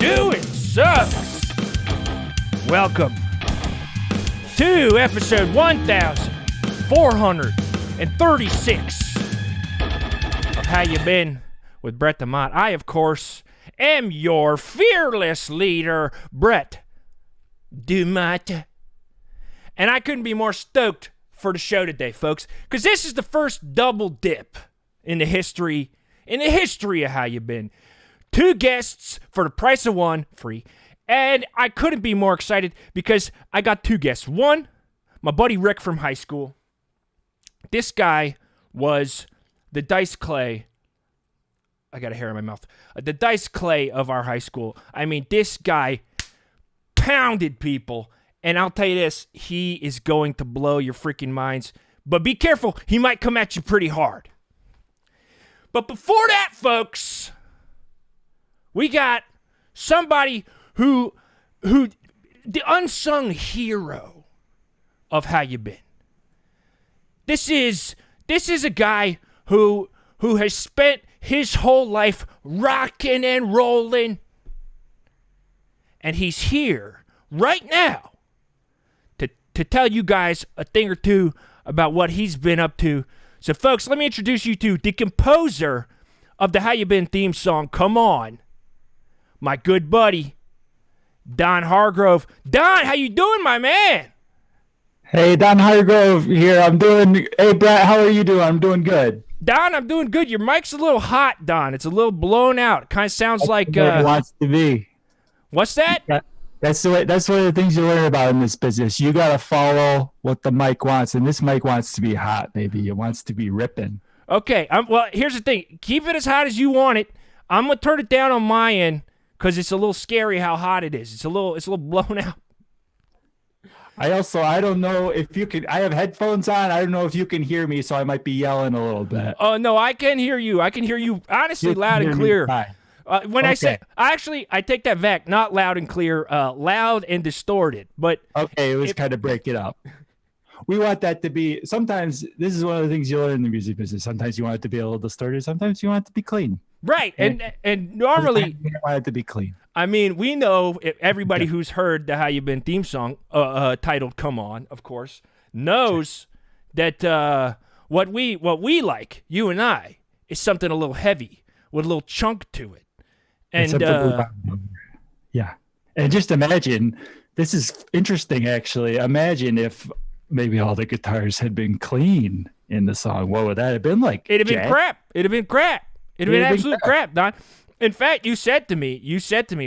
doing sucks. Welcome to episode 1436 of How You Been with Brett the Mott. I, of course, am your fearless leader, Brett Dumont. And I couldn't be more stoked for the show today, folks, because this is the first double dip in the history of How You Been. 2 guests for the price of 1, free. And I couldn't be more excited because I got 2 guests. One, my buddy Rick from high school. This guy was the Dice Clay. I got a hair in my mouth. The Dice Clay of our high school. I mean, this guy pounded people. And I'll tell you this, he is going to blow your freaking minds. But be careful, he might come at you pretty hard. But before that, folks, we got somebody who the unsung hero of How You Been. This is a guy who has spent his whole life rocking and rolling, and he's here right now to tell you guys a thing or two about what he's been up to. So, folks, let me introduce you to the composer of the How You Been theme song, Come On, my good buddy, Don Hargrove. Don, how you doing, my man? Hey, Don Hargrove here. Hey, Brett, how are you doing? I'm doing good. Don, I'm doing good. Your mic's a little hot, Don. It's a little blown out. It kind of sounds like... it wants to be. What's that? That's one of the things you learn about in this business. You got to follow what the mic wants, and this mic wants to be hot, maybe. It wants to be ripping. Okay. Well, here's the thing. Keep it as hot as you want it. I'm going to turn it down on my end because it's a little scary how hot it is. It's a little blown out. I don't know if you can. I have headphones on. I don't know if you can hear me, so I might be yelling a little bit. Oh, no, I can hear you. I can hear you honestly loud and clear. When I say, I take that back, not loud and clear, loud and distorted. But okay, it was kind of break it up. We want that to be, sometimes, this is one of the things you learn in the music business. Sometimes you want it to be a little distorted. Sometimes you want it to be clean. Right, and normally, you want it to be clean. I mean, we know, everybody who's heard the How You Been theme song, titled Come On, of course, knows that what we like, you and I, is something a little heavy with a little chunk to it. And yeah. And just imagine, this is interesting, actually. Imagine if maybe all the guitars had been clean in the song. What would that have been like? It'd have been crap. It'd have been absolute crap, Don. In fact, you said to me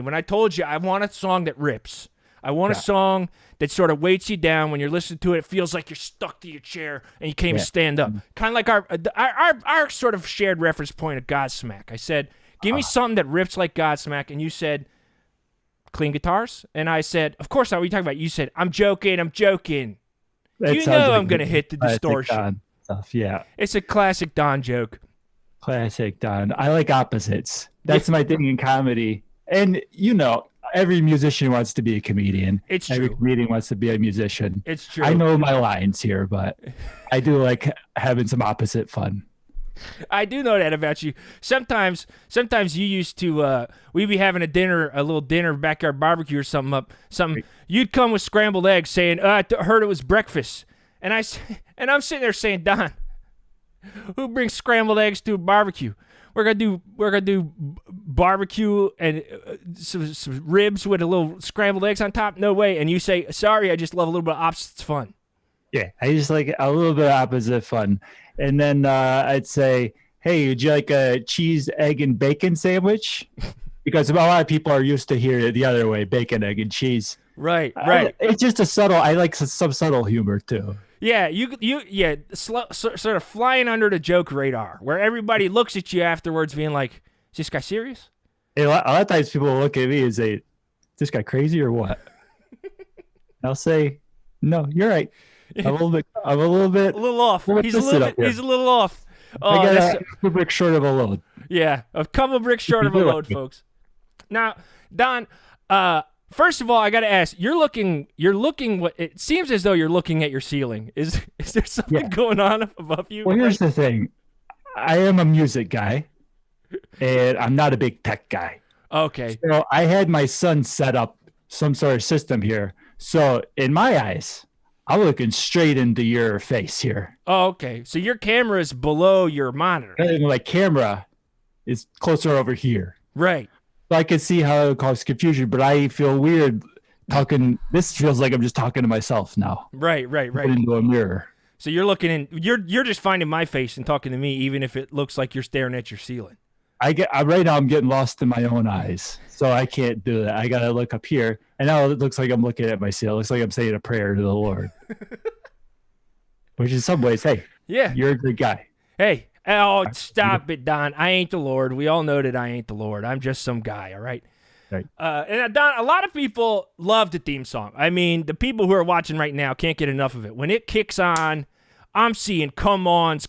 when I told you I want a song that rips. I want a song that sort of weights you down. When you're listening to it, it feels like you're stuck to your chair and you can't even stand up. Kind of like our sort of shared reference point of Godsmack. I said, give me something that rips like Godsmack, and you said, clean guitars? And I said, of course not. What are you talking about? You said, I'm joking. You know I'm going to hit the distortion. Stuff, yeah. It's a classic Don joke. Classic Don. I like opposites. That's my thing in comedy. And, every musician wants to be a comedian. It's true. Every comedian wants to be a musician. It's true. I know my lines here, but I do like having some opposite fun. I do know that about you. Sometimes you used to, we'd be having a little dinner, backyard barbecue or something. You'd come with scrambled eggs saying, I heard it was breakfast. And I'm sitting there saying, Don, who brings scrambled eggs to a barbecue? We're gonna do barbecue and some ribs with a little scrambled eggs on top. No way. And you say, sorry, I just love a little bit of opposites fun. Yeah, I just like a little bit of opposite fun. And then I'd say, hey, would you like a cheese, egg, and bacon sandwich? Because a lot of people are used to hearing it the other way, bacon, egg, and cheese. Right. It's just I like some subtle humor too. Yeah, sort of flying under the joke radar, where everybody looks at you afterwards being like, is this guy serious? Hey, a lot of times people look at me and say, is this guy crazy or what? I'll say, no, you're right. I'm a little bit off. He's a little off. I got a couple bricks short of a load. Yeah, a couple bricks short of a load, folks. Now, Don, First of all, I got to ask, you're looking what it seems as though you're looking at your ceiling. Is there something going on above you? Well, here's the thing. I am a music guy and I'm not a big tech guy. Okay. So I had my son set up some sort of system here. So in my eyes, I'm looking straight into your face here. Oh, okay. So your camera is below your monitor. And my camera is closer over here. Right. So I can see how it would cause confusion, but I feel weird talking. This feels like I'm just talking to myself now. Right. Into a mirror. So you're looking in. You're just finding my face and talking to me, even if it looks like you're staring at your ceiling. Right now I'm getting lost in my own eyes, so I can't do that. I gotta look up here, and now it looks like I'm looking at my ceiling. It looks like I'm saying a prayer to the Lord, which in some ways, hey, Yeah. you're a good guy. Hey. Oh, stop it, Don. I ain't the Lord. We all know that I ain't the Lord. I'm just some guy, all right? Right. And Don, a lot of people love the theme song. I mean, the people who are watching right now can't get enough of it. When it kicks on, I'm seeing come ons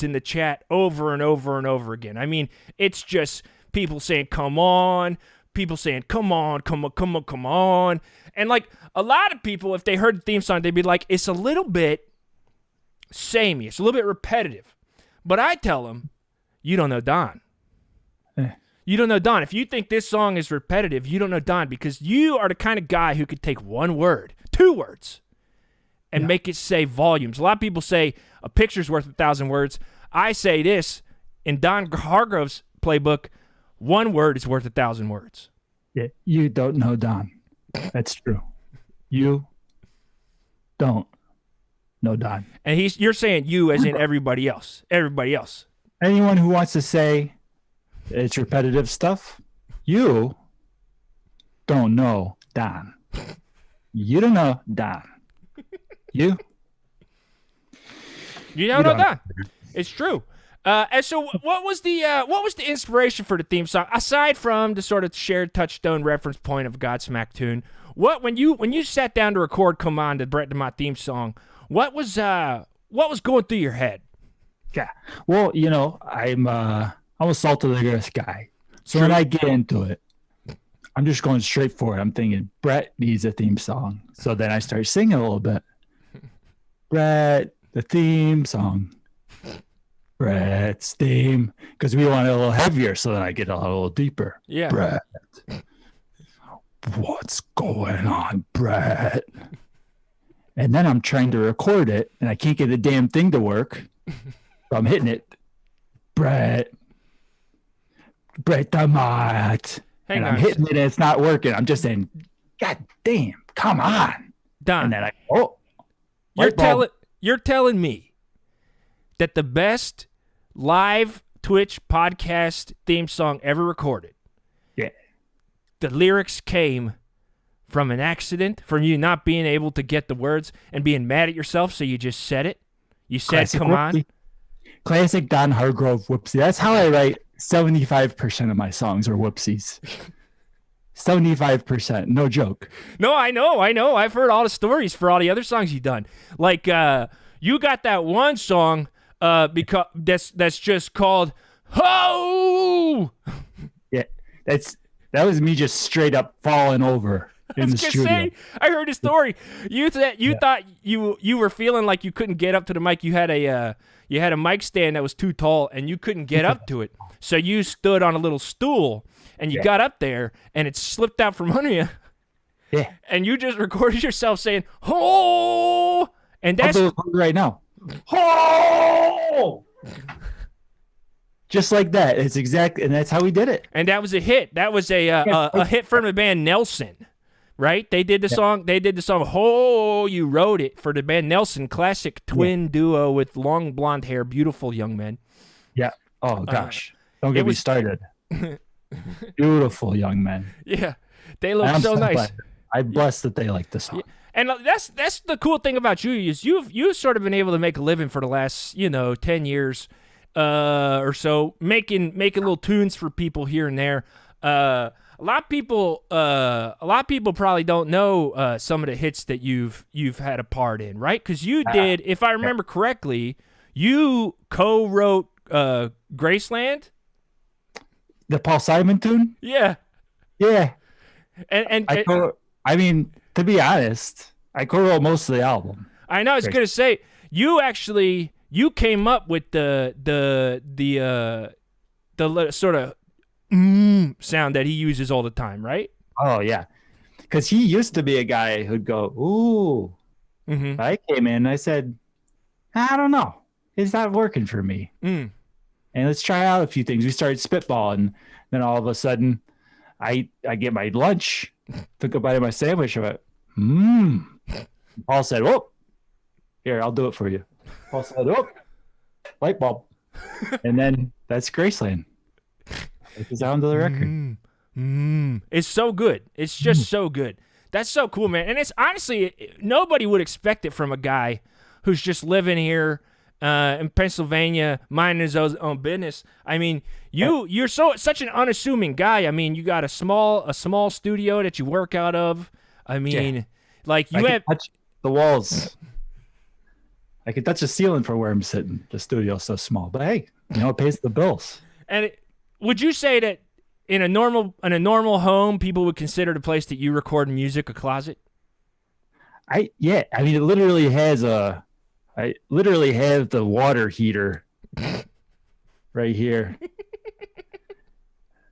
in the chat over and over and over again. I mean, it's just people saying come on, people saying come on. And like a lot of people, if they heard the theme song, they'd be like, it's a little bit samey. It's a little bit repetitive. But I tell them, you don't know Don. You don't know Don. If you think this song is repetitive, you don't know Don, because you are the kind of guy who could take one word, 2 words, and make it say volumes. A lot of people say a picture's worth 1,000 words. I say this, in Don Hargrove's playbook, 1 word is worth 1,000 words. Yeah, you don't know Don. That's true. You don't know Don. And you're saying you as in everybody else. Everybody else. Anyone who wants to say it's repetitive stuff, you don't know Don. You don't know Don. You don't know Don. It's true. And so, what was the inspiration for the theme song aside from the sort of shared touchstone reference point of Godsmack tune? When you sat down to record "Come On," the Brett DeMott theme song, what was going through your head? Yeah. Well, I'm a salt of the earth guy. So when I get into it, I'm just going straight for it. I'm thinking Brett needs a theme song. So then I start singing a little bit. Brett, the theme song. Brett's theme. Because we want it a little heavier, so then I get a little deeper. Yeah. Brett. What's going on, Brett? And then I'm trying to record it, and I can't get the damn thing to work. So I'm hitting it. Brett DeMott. And I'm hitting it, and it's not working. I'm just saying, God damn, come on. Don, and then you're telling me that the best live Twitch podcast theme song ever recorded, the lyrics came from an accident, from you not being able to get the words and being mad at yourself, so you just said it? You said, classic come whoopsie. On? Classic Don Hargrove whoopsie. That's how I write 75% of my songs are whoopsies. 75%. No joke. No, I know. I've heard all the stories for all the other songs you've done. Like, you got that one song because that's just called Ho! Yeah, that was me just straight up falling over in the studio. I heard a story. You thought you were feeling like you couldn't get up to the mic. You had a mic stand that was too tall and you couldn't get up to it. So you stood on a little stool and you got up there and it slipped out from under you. Yeah. And you just recorded yourself saying "Ho!" And that's right now. Ho! Just like that. It's exactly, and that's how we did it. And that was a hit. That was a hit from the band Nelson, right? They did the song. They did the song "Ho!" You wrote it for the band Nelson, classic twin duo with long blonde hair, beautiful young men. Yeah. Oh gosh, don't get me started. Beautiful young men. Yeah, they look so nice. I'm blessed that they like the song. Yeah. And that's the cool thing about you is you've sort of been able to make a living for the last 10 years. Or so, making little tunes for people here and there. A lot of people probably don't know some of the hits that you've had a part in, right? Because you did, if I remember correctly, you co-wrote Graceland, the Paul Simon tune. Yeah. And I mean, to be honest, I co-wrote most of the album. I know. I was gonna say you came up with the sort of sound that he uses all the time, right? Oh yeah, because he used to be a guy who'd go, "Ooh." I came in, I said, "I don't know, it's not working for me." And let's try out a few things. We started spitballing. Then all of a sudden, I get my lunch, took a bite of my sandwich, I went, Paul said, "Whoa, here, I'll do it for you." Paul said, "Oh, light bulb." And then that's Graceland. It's down to the record. It's so good. It's just so good. That's so cool, man. And it's honestly, nobody would expect it from a guy who's just living here in Pennsylvania, minding his own business. I mean, you're such an unassuming guy. I mean, you got a small studio that you work out of. I mean, like you have touch the walls. I can touch the ceiling from where I'm sitting. The studio's so small, but hey, it pays the bills. And would you say that in a normal home, people would consider the place that you record music a closet? I mean, it literally has I literally have the water heater right here.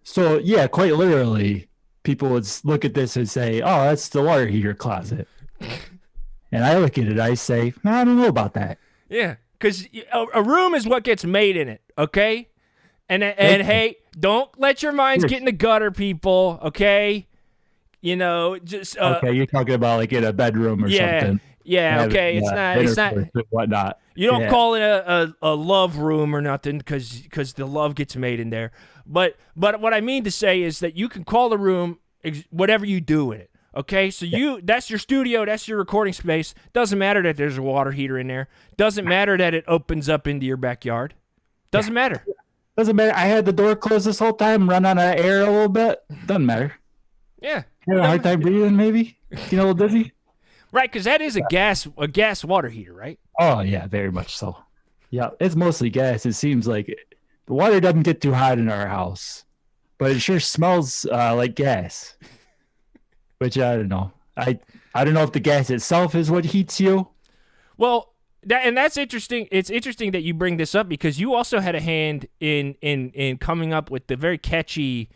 So yeah, quite literally, people would look at this and say, "Oh, that's the water heater closet." And I look at it, I say, "I don't know about that." Yeah, because a room is what gets made in it, okay? And hey, don't let your minds get in the gutter, people, okay? Just okay, you're talking about like in a bedroom or something. Yeah, okay. It's not whatnot. You don't call it a love room or nothing because the love gets made in there. But what I mean to say is that you can call the room whatever you do in it. Okay, so that's your studio, that's your recording space. Doesn't matter that there's a water heater in there. Doesn't matter that it opens up into your backyard. Doesn't matter. Doesn't matter. I had the door closed this whole time, run out of air a little bit. Doesn't matter. Yeah. Had a hard time breathing, maybe. A little dizzy. Right, because that is a gas water heater, right? Oh yeah, very much so. Yeah, it's mostly gas. It seems like the water doesn't get too hot in our house, but it sure smells like gas. Which I don't know. I don't know if the gas itself is what heats you. Well, that's interesting. It's interesting that you bring this up because you also had a hand in coming up with the very catchy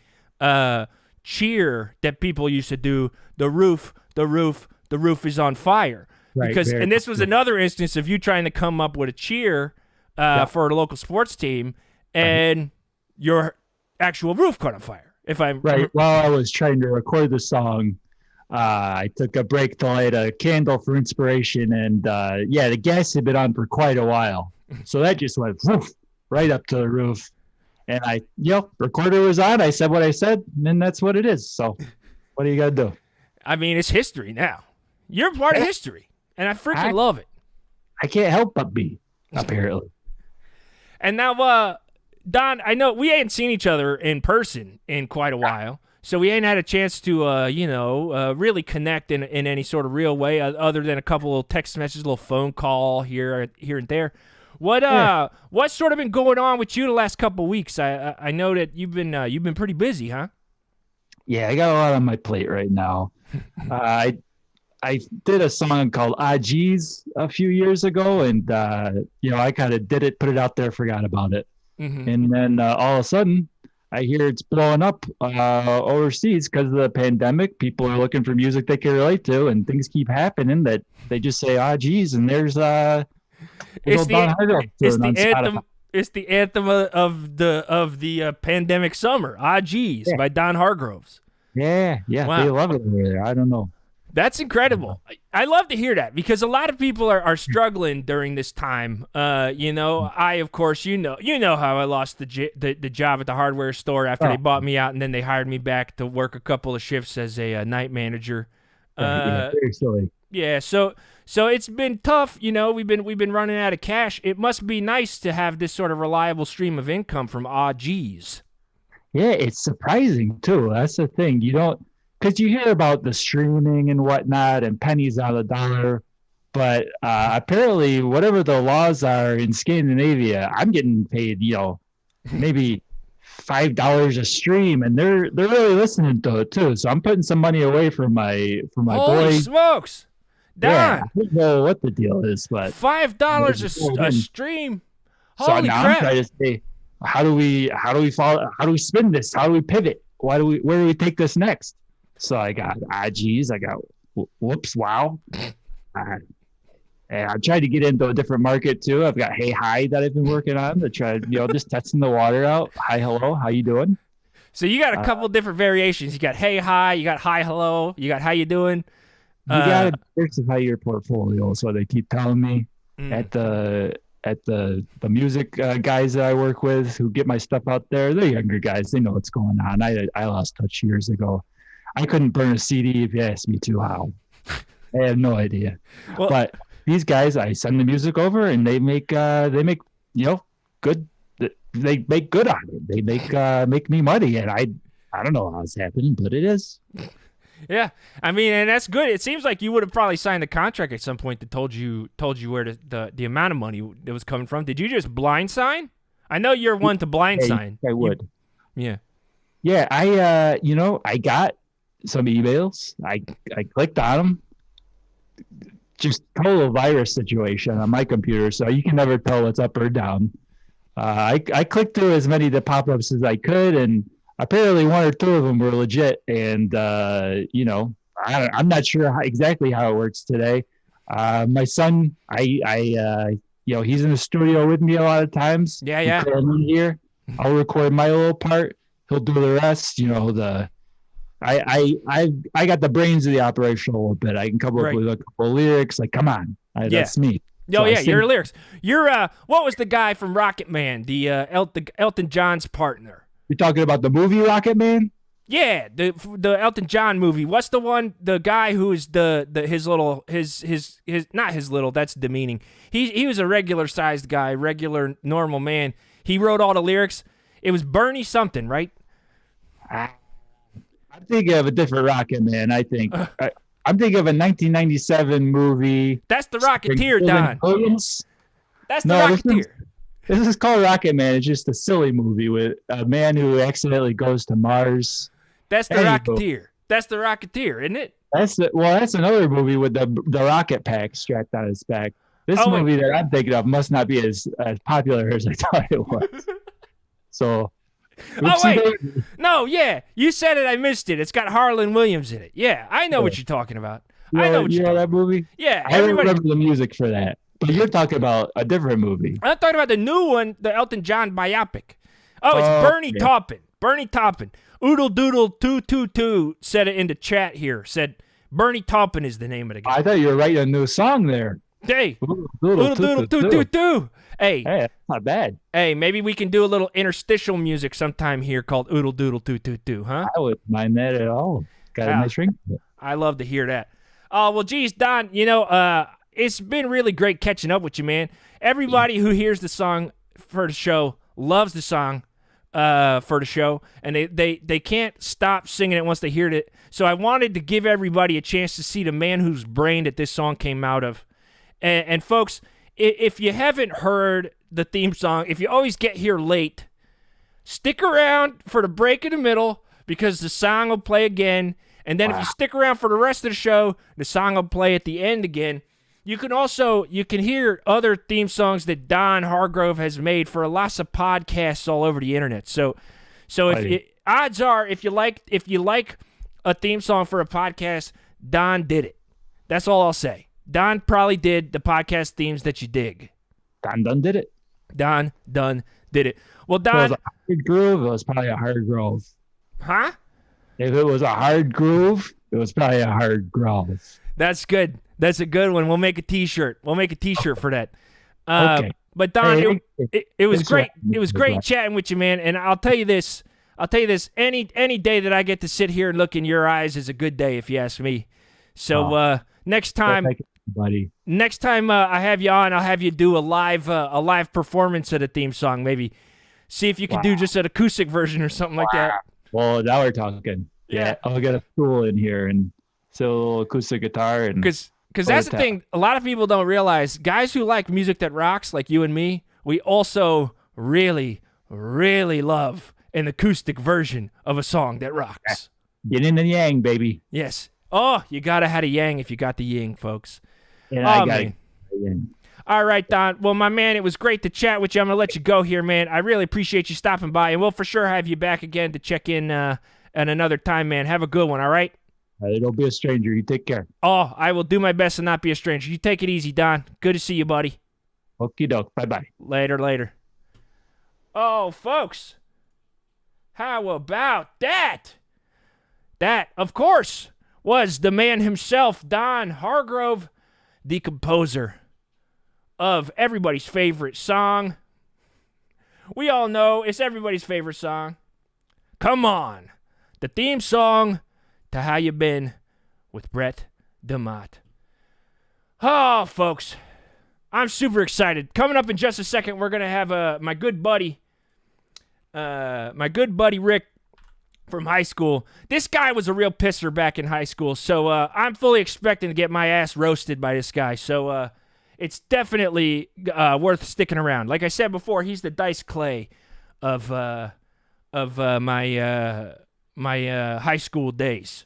cheer that people used to do. The roof is on fire. Right. And this was another instance of you trying to come up with a cheer for a local sports team, and your actual roof caught on fire. While I was trying to record the song, I took a break to light a candle for inspiration, and the gas had been on for quite a while, so that just went right up to the roof. And recorder was on. I said what I said, and that's what it is. So, what do you got to do? I mean, it's history now. You're part of history, and I freaking love it. I can't help but be, apparently. And now, Don, I know we ain't seen each other in person in quite a while. So we ain't had a chance to, really connect in any sort of real way, other than a couple of text messages, a little phone call here and there. What's sort of been going on with you the last couple of weeks? I know that you've been pretty busy, huh? Yeah, I got a lot on my plate right now. I did a song called "HYB" a few years ago, and I kind of did it, put it out there, forgot about it, and then all of a sudden, I hear it's blowing up overseas because of the pandemic. People are looking for music they can relate to, and things keep happening that they just say, "Ah, geez," and there's it's the anthem of the pandemic summer. Ah, geez, by Don Hargroves. Yeah, wow. They love it over there. I don't know. That's incredible. I love to hear that because a lot of people are struggling during this time. I, of course, you know how I lost the job at the hardware store after they bought me out, and then they hired me back to work a couple of shifts as a night manager. Very silly. Yeah, so it's been tough. We've been running out of cash. It must be nice to have this sort of reliable stream of income from Geez. Yeah, it's surprising too. That's the thing. You don't. Because you hear about the streaming and whatnot and pennies on the dollar, but apparently whatever the laws are in Scandinavia, I'm getting paid, maybe $5 a stream, and they're really listening to it too. So I'm putting some money away for my Holy boys. Smokes, Don! Yeah, I don't know what the deal is, but $5 a stream. Holy now crap! how do we follow? How do we spin this? How do we pivot? Where do we take this next? So I got geez, I got whoops, wow. And I've tried to get into a different market too. I've got Hey Hi that I've been working on to try, just testing the water out. Hi, hello, how you doing? So you got a couple different variations. You got Hey Hi, you got Hi Hello, you got How you doing? You got to diversify your portfolio. So they keep telling me at the music guys that I work with who get my stuff out there. They're younger guys. They know what's going on. I lost touch years ago. I couldn't burn a CD if you asked me to. How? I have no idea. Well, but these guys, I send the music over, and they make good. They make good on it. They make me money, and I don't know how it's happening, but it is. Yeah, I mean, and that's good. It seems like you would have probably signed a contract at some point that told you where the amount of money that was coming from. Did you just blind sign? I know you're one to blind sign. I would. Yeah. I got some emails. I clicked on them. Just total virus situation on my computer, so you can never tell what's up or down. I clicked through as many of the pop-ups as I could, and apparently one or two of them were legit. And I'm not sure exactly how it works today. My son, he's in the studio with me a lot of times. Yeah. Here, I'll record my little part. He'll do the rest. I got the brains of the operation a little bit. I can come up with a couple of lyrics. Like, come on, that's me. Oh, yeah, your lyrics. You're what was the guy from Rocket Man, the Elton John's partner? You're talking about the movie Rocket Man? Yeah, the Elton John movie. What's the one? The guy who is his not his little. That's demeaning. He was a regular sized guy, regular normal man. He wrote all the lyrics. It was Bernie something, right? I'm thinking of a different Rocket Man. I think I'm thinking of a 1997 movie. That's the Rocketeer, Don. Williams. That's the Rocketeer. This is called Rocket Man. It's just a silly movie with a man who accidentally goes to Mars. That's the Rocketeer. That's the Rocketeer, isn't it? That's another movie with the rocket pack strapped on his back. This movie that I'm thinking of must not be as popular as I thought it was. So. No, yeah. You said it, I missed it. It's got Harlan Williams in it. Yeah, I know what you're talking about. I know what you're talking about. That movie? Yeah. I don't remember the music for that. But you're talking about a different movie. I'm talking about the new one, the Elton John biopic. Oh, it's Bernie Taupin. Bernie Taupin. Oodle Doodle 222 said it in the chat here. Said Bernie Taupin is the name of the guy. I thought you were writing a new song there. Hey, Oodle Doodle 222. Hey, that's not bad. Hey, maybe we can do a little interstitial music sometime here called Oodle Doodle 222, huh? I wouldn't mind that at all. Got a nice ring. I love to hear that. Well, geez, Don, it's been really great catching up with you, man. Everybody who hears the song for the show loves the song for the show, and they can't stop singing it once they hear it. So I wanted to give everybody a chance to see the man whose brain that this song came out of. And folks, if you haven't heard the theme song, if you always get here late, stick around for the break in the middle because the song will play again. And then if you stick around for the rest of the show, the song will play at the end again. You can hear other theme songs that Don Hargrove has made for lots of podcasts all over the internet. So odds are if you like a theme song for a podcast, Don did it. That's all I'll say. Don probably did the podcast themes that you dig. Don done did it. Don done did it. Well, Don, if it was a hard groove, it was probably a hard groove. Huh? If it was a hard groove, it was probably a hard groove. That's good. That's a good one. We'll make a T-shirt. We'll make a T-shirt for that. Okay. But Don, it was great. It was great chatting with you, man. And I'll tell you this. Any day that I get to sit here and look in your eyes is a good day, if you ask me. So next time, I have you on, I'll have you do a live performance of the theme song. Maybe see if you can do just an acoustic version or something like that. Well, now we're talking. Yeah, I'll get a stool in here and sit a little acoustic guitar and. Because that's the thing, a lot of people don't realize, guys who like music that rocks, like you and me, we also really, really love an acoustic version of a song that rocks. Get in the yang, baby. Yes. Oh, you got to have a yang if you got the yang, folks. And I got a yang. All right, Don. Well, my man, it was great to chat with you. I'm going to let you go here, man. I really appreciate you stopping by, and we'll for sure have you back again to check in at another time, man. Have a good one, all right? Don't be a stranger. You take care. Oh, I will do my best to not be a stranger. You take it easy, Don. Good to see you, buddy. Okie doke. Bye-bye. Later. Oh, folks. How about that? That, of course, was the man himself, Don Hargrove, the composer of everybody's favorite song. We all know it's everybody's favorite song. Come on. The theme song to How You Been with Brett DeMott. Oh, folks. I'm super excited. Coming up in just a second, we're going to have my good buddy Rick from high school. This guy was a real pisser back in high school, so I'm fully expecting to get my ass roasted by this guy. So it's definitely worth sticking around. Like I said before, he's the Dice Clay of my high school days.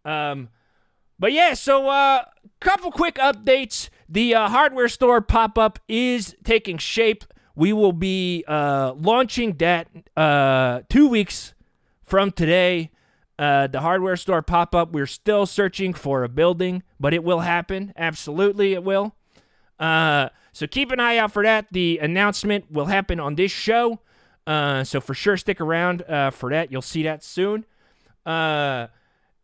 But yeah, so couple quick updates. The hardware store pop-up is taking shape. We will be launching that 2 weeks from today. The hardware store pop-up, we're still searching for a building, but it will happen. Absolutely, it will. So keep an eye out for that. The announcement will happen on this show. So for sure, stick around for that. You'll see that soon. And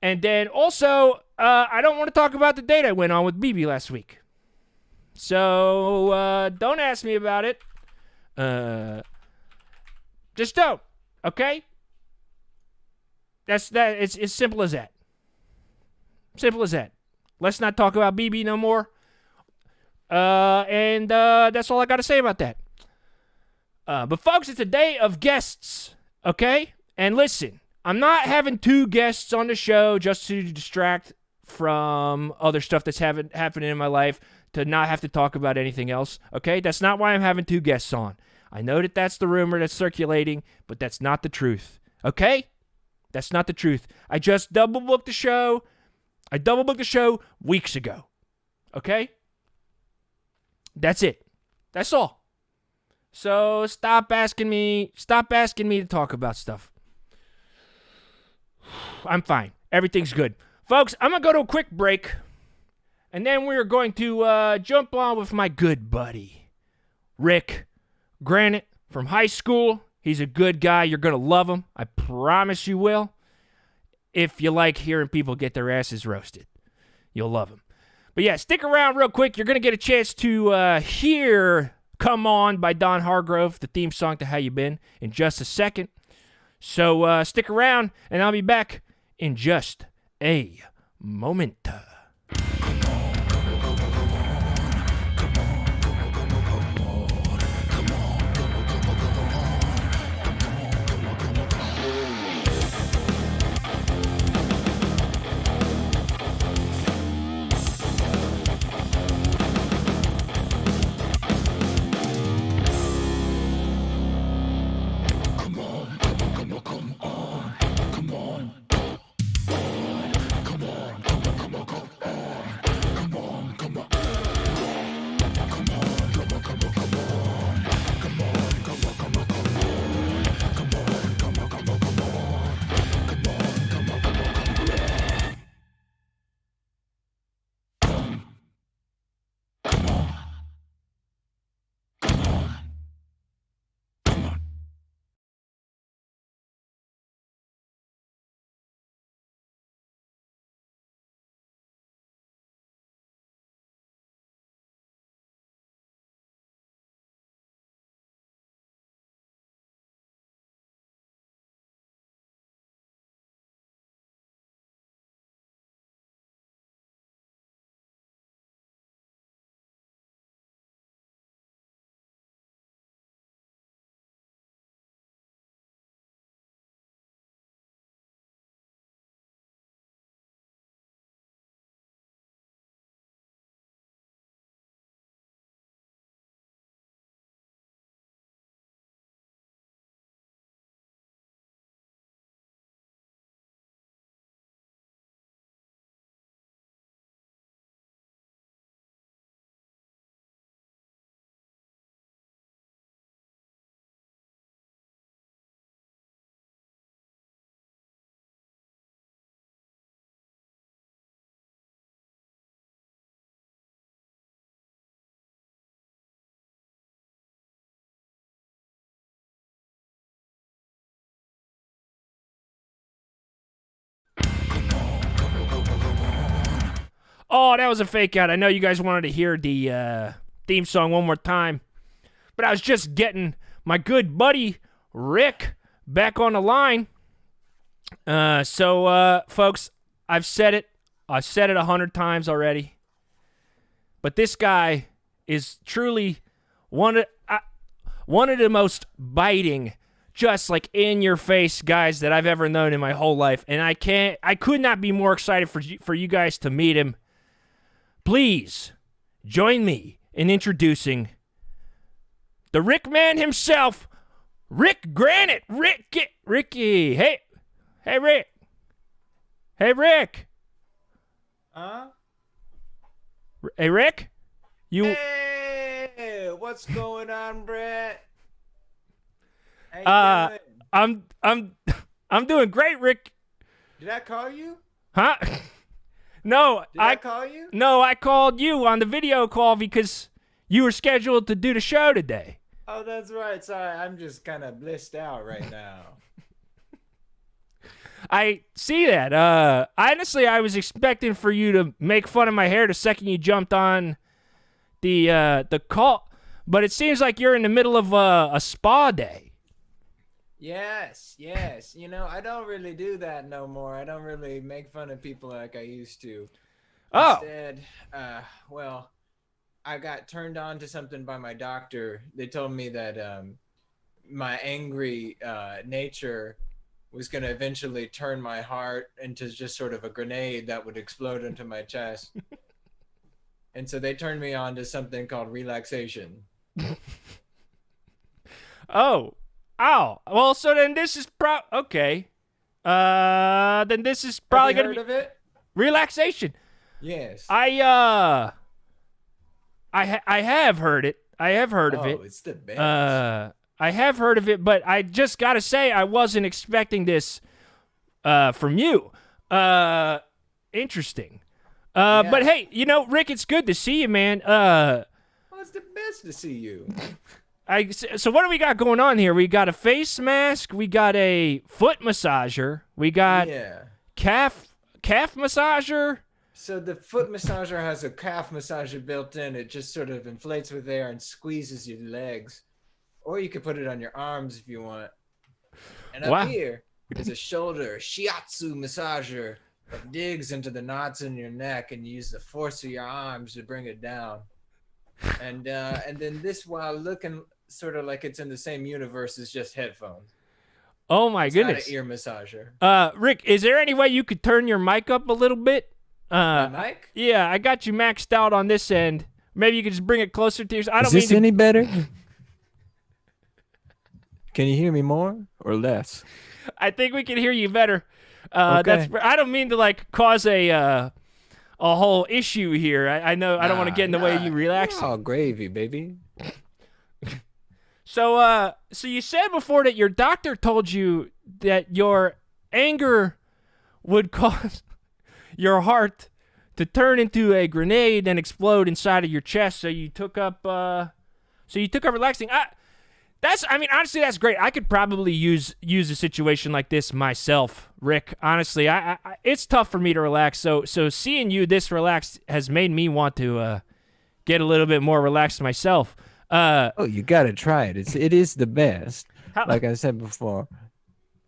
then also, I don't want to talk about the date I went on with BB last week. So don't ask me about it. Just don't. Okay? That's that. It's as simple as that. Simple as that. Let's not talk about BB no more. And that's all I got to say about that. But folks, it's a day of guests. Okay? And listen, I'm not having 2 guests on the show just to distract from other stuff that's happening in my life, to not have to talk about anything else. Okay? That's not why I'm having 2 guests on. I know that that's the rumor that's circulating, but that's not the truth. Okay? That's not the truth. I just double-booked the show. I double-booked the show weeks ago. Okay? That's it. That's all. So stop asking me to talk about stuff. I'm fine. Everything's good. Folks, I'm going to go to a quick break, and then we're going to jump on with my good buddy, Rick Granite from high school. He's a good guy. You're going to love him. I promise you will. If you like hearing people get their asses roasted, you'll love him. But yeah, stick around real quick. You're going to get a chance to hear Come On by Don Hargrove, the theme song to How You Been, in just a second. So stick around, and I'll be back in just a moment. Come on. Oh, that was a fake out. I know you guys wanted to hear the theme song one more time, but I was just getting my good buddy Rick back on the line. So, folks, I've said it 100 times already, but this guy is truly one of the most biting, just like in your face guys that I've ever known in my whole life, and I could not be more excited for you guys to meet him. Please join me in introducing the Rick man himself, Rick Granite. Ricky. Hey, Rick. Hey, Rick. Hey, Rick. Hey, what's going on, Brett? How you doing? I'm doing great, Rick. Did I call you? Huh? No, Did I call you? No, I called you on the video call because you were scheduled to do the show today. Oh, that's right. Sorry, I'm just kind of blissed out right now. I see that. Honestly, I was expecting for you to make fun of my hair the second you jumped on the call, but it seems like you're in the middle of a spa day. Yes. You know, I don't really do that no more. I don't really make fun of people like I used to. Oh. Instead, well, I got turned on to something by my doctor. They told me that my angry nature was going to eventually turn my heart into just sort of a grenade that would explode into my chest. And so they turned me on to something called relaxation. Oh. Well, so then this is okay. Then this is probably Have going you to heard of it? relaxation. Yes. I have heard it. I have heard of it. Oh, it's the best. I have heard of it, but I just got to say I wasn't expecting this from you. Interesting. Yeah. But hey, you know, Rick, it's good to see you, man. Well, it's the best to see you. So what do we got going on here? We got a face mask, we got a foot massager, we got calf massager. So the foot massager has a calf massager built in. It just sort of inflates with air and squeezes your legs. Or you could put it on your arms if you want. And up here is a shoulder shiatsu massager that digs into the knots in your neck and use the force of your arms to bring it down. And then this, while looking sort of like it's in the same universe, is just headphones. Oh my It's goodness. not an ear massager. Rick, is there any way you could turn your mic up a little bit? My mic? Yeah, I got you maxed out on this end. Maybe you could just bring it closer to yours. Is this any better? Can you hear me more or less? I think we can hear you better. Okay. I don't mean to like cause a whole issue here. I know I don't want to get in the way of you relaxing. Oh, gravy, baby. So you said before that your doctor told you that your anger would cause your heart to turn into a grenade and explode inside of your chest. So you took up relaxing. Honestly, that's great. I could probably use a situation like this myself, Rick. Honestly, it's tough for me to relax. So seeing you this relaxed has made me want to get a little bit more relaxed myself. You gotta try it. It is the best. Like I said before.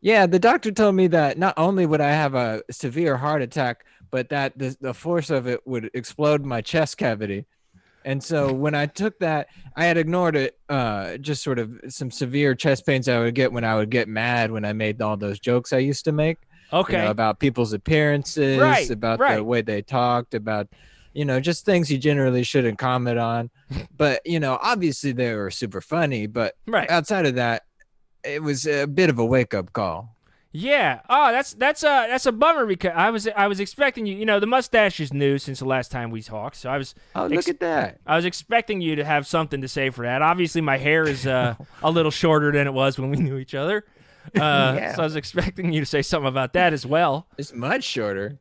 Yeah, the doctor told me that not only would I have a severe heart attack, but that the force of it would explode my chest cavity. And so when I took that, I had ignored it, just sort of some severe chest pains I would get when I would get mad when I made all those jokes I used to make. Okay. You know, about people's appearances, about the way they talked, about, just things you generally shouldn't comment on. But, obviously they were super funny. But outside of that, it was a bit of a wake-up call. Yeah. Oh, that's a bummer because I was expecting you. The mustache is new since the last time we talked, so I was. Oh, look at that! I was expecting you to have something to say for that. Obviously, my hair is a little shorter than it was when we knew each other. So I was expecting you to say something about that as well. It's much shorter.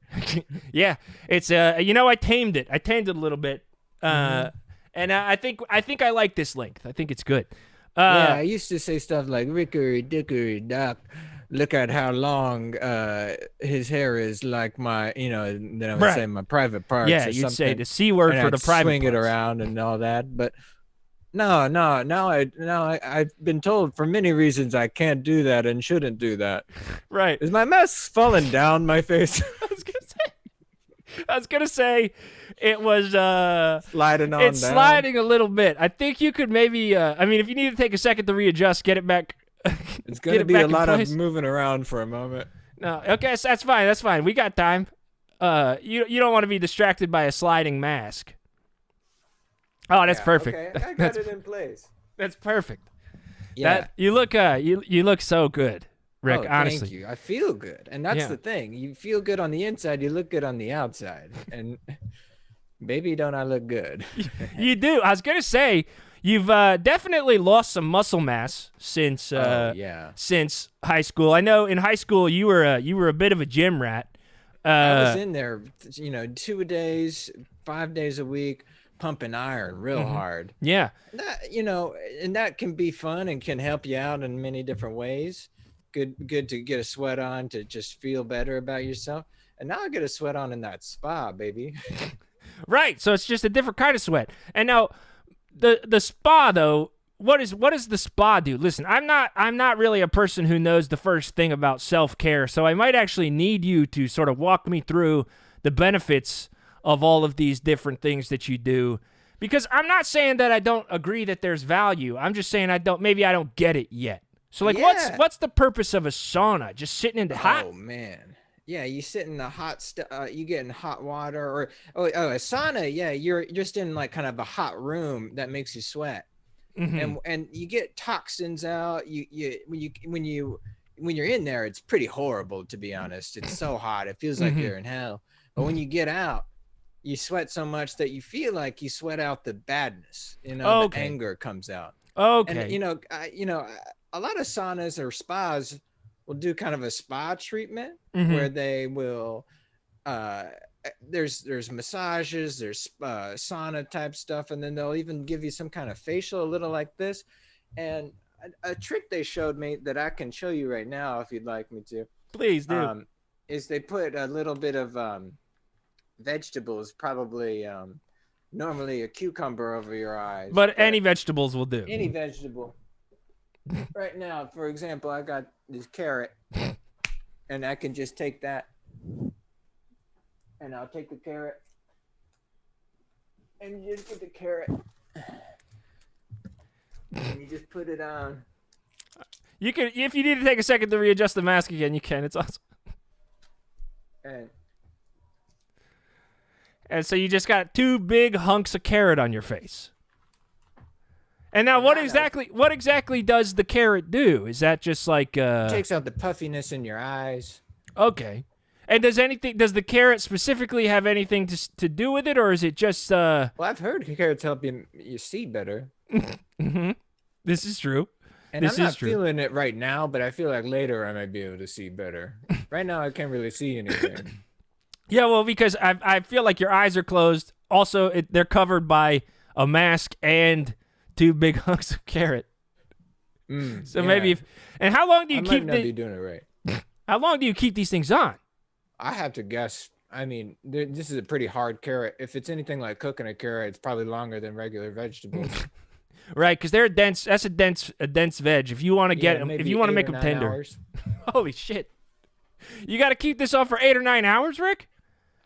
Yeah, it's I tamed it. I tamed it a little bit, and I think I like this length. I think it's good. I used to say stuff like Rickery Dickory Dock. look at how long his hair is, like my, then I would say my private parts. Yeah, or you'd something. say the C word and for I'd the private swing it parts. around and all that. But no, I've been told for many reasons I can't do that and shouldn't do that. Right. Is my mask falling down my face? I was gonna say it was sliding on it's down. sliding a little bit. I think you could maybe I mean, if you need to take a second to readjust, get it back. It's gonna be a lot of moving around for a moment. No, okay, so that's fine. That's fine. We got time. You don't want to be distracted by a sliding mask. Oh, that's perfect. Okay, I got it in place. That's perfect. Yeah, you look so good, Rick. Oh, honestly, thank you. I feel good, and that's the thing. You feel good on the inside. You look good on the outside, and baby, don't I look good? You do. I was gonna say you've definitely lost some muscle mass since since high school. I know in high school you were a bit of a gym rat. I was in there, 2 days, 5 days a week, pumping iron real hard. Yeah. That, and that can be fun and can help you out in many different ways. Good to get a sweat on, to just feel better about yourself. And now I get a sweat on in that spa, baby. Right. So it's just a different kind of sweat. And now the spa though, what does the spa do? Listen, I'm not really a person who knows the first thing about self-care, so I might actually need you to sort of walk me through the benefits of all of these different things that you do, because I'm not saying that I don't agree that there's value. I'm just saying I don't get it yet. So like what's the purpose of a sauna? Just sitting in the hot? Oh man. Yeah, you sit in the hot you get in hot water, or a sauna, yeah, you're just in like kind of a hot room that makes you sweat. And you get toxins out. When you're in there, it's pretty horrible, to be honest. It's so hot, it feels like you're in hell. But when you get out, you sweat so much that you feel like you sweat out the badness. The anger comes out. Okay. And a lot of saunas or spas will do kind of a spa treatment where they will there's massages, there's sauna type stuff, and then they'll even give you some kind of facial, a little like this. And a trick they showed me that I can show you right now if you'd like me to. Please do. Is they put a little bit of vegetables, probably normally a cucumber, over your eyes. But any vegetables will do. Any vegetable. Right now, for example, I got this carrot, and I can just take that. And I'll take the carrot, and you just get the carrot, and you just put it on. You can, if you need to take a second to readjust the mask again, you can. It's awesome. And so you just got 2 big hunks of carrot on your face. And now, what exactly does the carrot do? Is that just like it takes out the puffiness in your eyes? Okay. And does the carrot specifically have anything to do with it, or is it just Well, I've heard carrots help you see better. This is true. And I'm not feeling it right now, but I feel like later I might be able to see better. Right now I can't really see anything. Yeah, well, because I feel like your eyes are closed. Also, they're covered by a mask and 2 big hunks of carrot. So maybe and how long do you keep? I might not be doing it right. How long do you keep these things on? I have to guess. I mean, this is a pretty hard carrot. If it's anything like cooking a carrot, it's probably longer than regular vegetables. Right, because they're dense. That's a dense veg. If you want to get them, if you want to make them tender. Hours. Holy shit! You got to keep this on for 8 or 9 hours, Rick?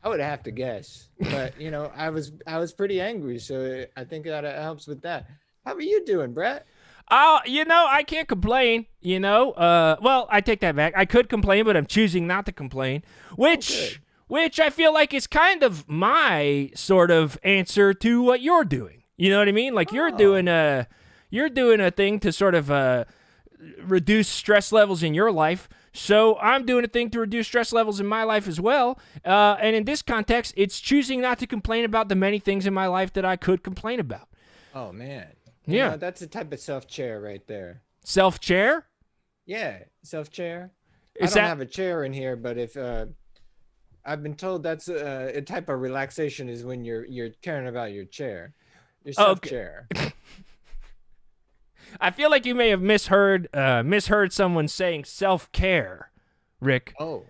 I would have to guess, but I was pretty angry, so I think that helps with that. How are you doing, Brett? I can't complain, well, I take that back. I could complain, but I'm choosing not to complain, which I feel like is kind of my sort of answer to what you're doing. You know what I mean? Like you're doing a thing to sort of reduce stress levels in your life. So I'm doing a thing to reduce stress levels in my life as well. And in this context, it's choosing not to complain about the many things in my life that I could complain about. Oh man. Yeah, that's a type of self-chair right there. Self-chair? Yeah, self-chair. I don't have a chair in here, but if I've been told that's a type of relaxation is when you're caring about your chair, your self-chair. I feel like you may have misheard someone saying self-care, Rick. Oh,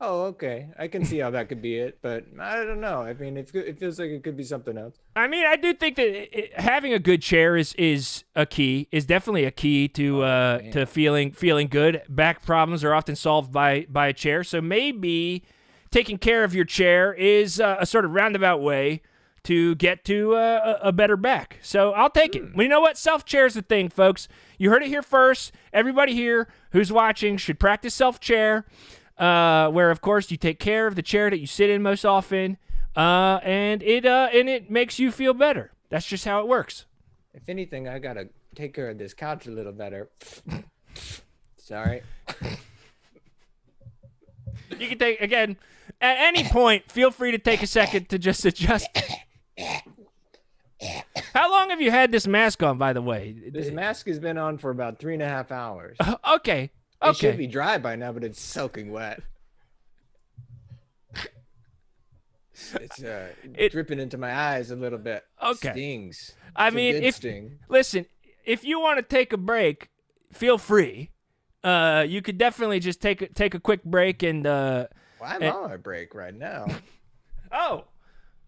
okay. I can see how that could be it, but I don't know. I mean, it feels like it could be something else. I mean, I do think that having a good chair is definitely a key to feeling good. Back problems are often solved by a chair, so maybe taking care of your chair is a sort of roundabout way to get to a better back. So I'll take it. Well, you know what? Self-chair is the thing, folks. You heard it here first. Everybody here who's watching should practice self-chair. Where of course you take care of the chair that you sit in most often, and it makes you feel better. That's just how it works. If anything, I gotta take care of this couch a little better. Sorry. You can take again at any point. Feel free to take a second to just adjust. How long have you had this mask on, by the way? This mask has been on for about 3.5 hours. Okay. It should be dry by now, but it's soaking wet. It's dripping into my eyes a little bit. Okay. Stings. I It's a mean, good sting. Listen, if you want to take a break, feel free. You could definitely just take a quick break and. Well, I'm on a break right now. Oh.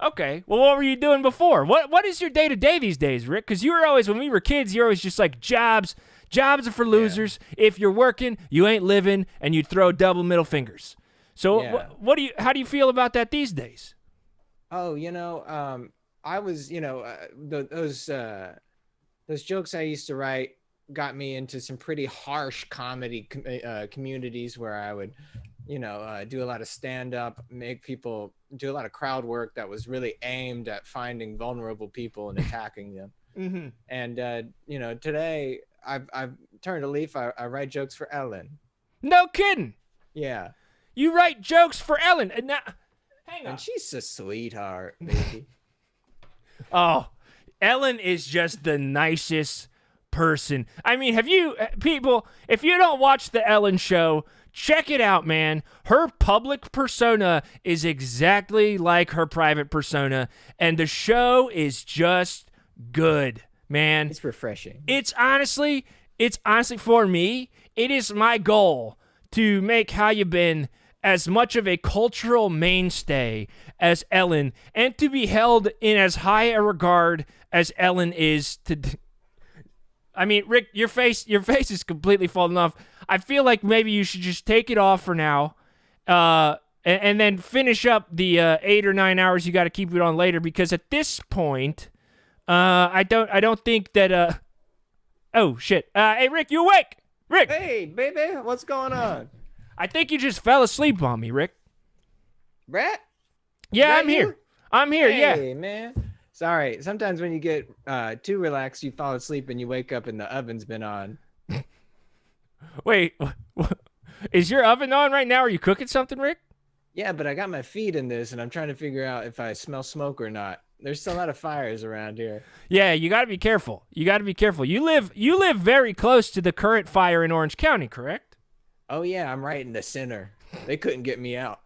Okay. Well, what were you doing before? What is your day to day these days, Rick? Because you were always, when we were kids, you're always just like jobs. Jobs are for losers. Yeah. If you're working, you ain't living, and you'd throw double middle fingers. So how do you feel about that these days? Oh, I was, those jokes I used to write got me into some pretty harsh comedy communities where I would, do a lot of stand-up, make people do a lot of crowd work that was really aimed at finding vulnerable people and attacking them. Mm-hmm. And, today I've turned a leaf. I write jokes for Ellen. No kidding. Yeah. You write jokes for Ellen. And now, hang on. And she's a sweetheart, baby. Oh, Ellen is just the nicest person. I mean, if you don't watch the Ellen show, check it out, man. Her public persona is exactly like her private persona, and the show is just good, man. It's refreshing. It's honestly for me, it is my goal to make How You Been as much of a cultural mainstay as Ellen, and to be held in as high a regard as Ellen is to. I mean, Rick, your face is completely falling off. I feel like maybe you should just take it off for now, and then finish up the 8 or 9 hours you got to keep it on later. Because at this point, I don't think that. Oh shit! Hey, Rick, you awake? Rick. Hey, baby, what's going on? I think you just fell asleep on me, Rick. Brett? Yeah, I'm here. I'm here. Hey, yeah. Man. Sorry. Sometimes when you get too relaxed, you fall asleep and you wake up and the oven's been on. Wait, is your oven on right now? Are you cooking something, Rick? Yeah, but I got my feet in this and I'm trying to figure out if I smell smoke or not. There's still a lot of fires around here. Yeah, you got to be careful. You live very close to the current fire in Orange County, correct? Oh yeah, I'm right in the center. They couldn't get me out.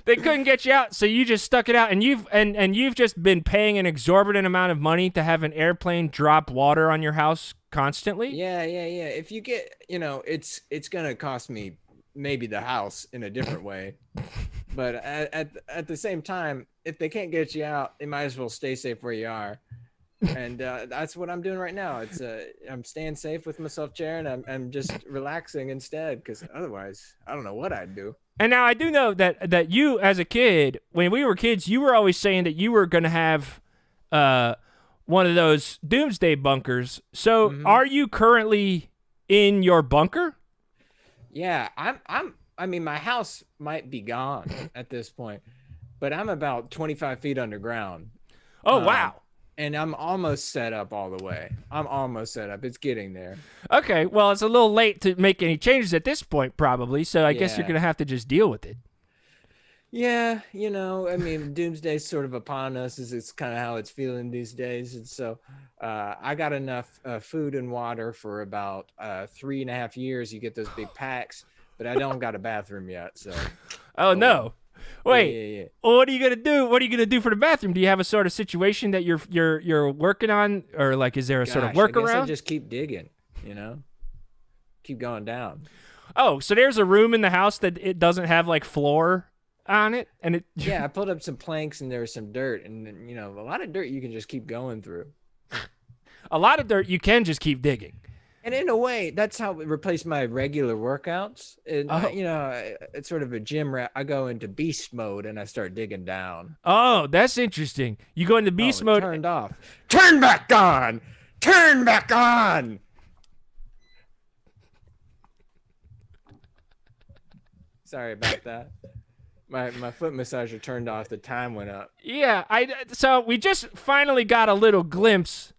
They couldn't get you out, so you just stuck it out, and you've just been paying an exorbitant amount of money to have an airplane drop water on your house constantly? Yeah. If you get, it's gonna cost me maybe the house in a different way. But at the same time, if they can't get you out, they might as well stay safe where you are. And that's what I'm doing right now. It's I'm staying safe with my self-chair, and I'm just relaxing instead, because otherwise I don't know what I'd do. And now I do know that you, as a kid, when we were kids, you were always saying that you were going to have one of those doomsday bunkers. So Are you currently in your bunker? Yeah, I mean, my house might be gone at this point, but I'm about 25 feet underground. Oh, wow. And I'm almost set up all the way. I'm almost set up. It's getting there. Okay, well, it's a little late to make any changes at this point, probably. So I guess you're going to have to just deal with it. Yeah, I mean, doomsday's sort of upon us. It's kind of how it's feeling these days. And so I got enough food and water for about 3.5 years. You get those big packs, but I don't got a bathroom yet. So. Oh, no. Wait. Yeah. Well, what are you gonna do? What are you gonna do for the bathroom? Do you have a sort of situation that you're working on, or like is there a sort of Gosh, I guess workaround? I just keep digging, keep going down. Oh, so there's a room in the house that it doesn't have like floor on it, and it. Yeah, I pulled up some planks and there was some dirt, and a lot of dirt you can just keep going through. A lot of dirt you can just keep digging. And in a way, that's how it replaced my regular workouts. And, it's sort of a gym rat. I go into beast mode and I start digging down. Oh, that's interesting. You go into beast mode. Turned off. Turn back on. Turn back on. Sorry about that. My foot massager turned off. The time went up. Yeah, so we just finally got a little glimpse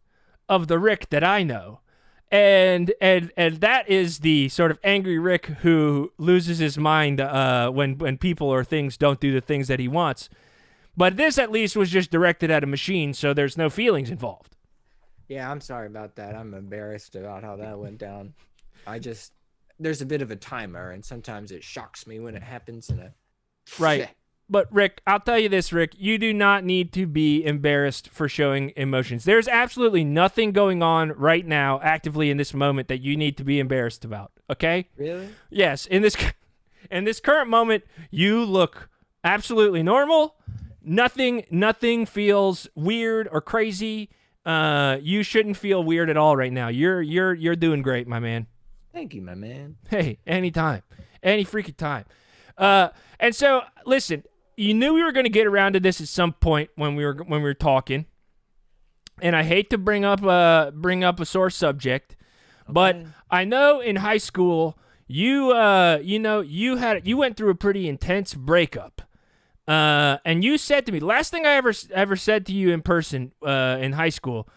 of the Rick that I know. And that is the sort of angry Rick who loses his mind when people or things don't do the things that he wants. But this at least was just directed at a machine, so there's no feelings involved. Yeah, I'm sorry about that. I'm embarrassed about how that went down. There's a bit of a timer, and sometimes it shocks me when it happens. Right. But Rick, I'll tell you this, Rick, you do not need to be embarrassed for showing emotions. There's absolutely nothing going on right now, actively in this moment, that you need to be embarrassed about. Okay? Really? Yes. In this current moment, you look absolutely normal. Nothing feels weird or crazy. You shouldn't feel weird at all right now. You're doing great, my man. Thank you, my man. Hey, anytime. Any freaking time. And so, listen, you knew we were going to get around to this at some point when we were talking, and I hate to bring up a sore subject, but I know in high school you went through a pretty intense breakup, and you said to me, last thing I ever said to you in person in high school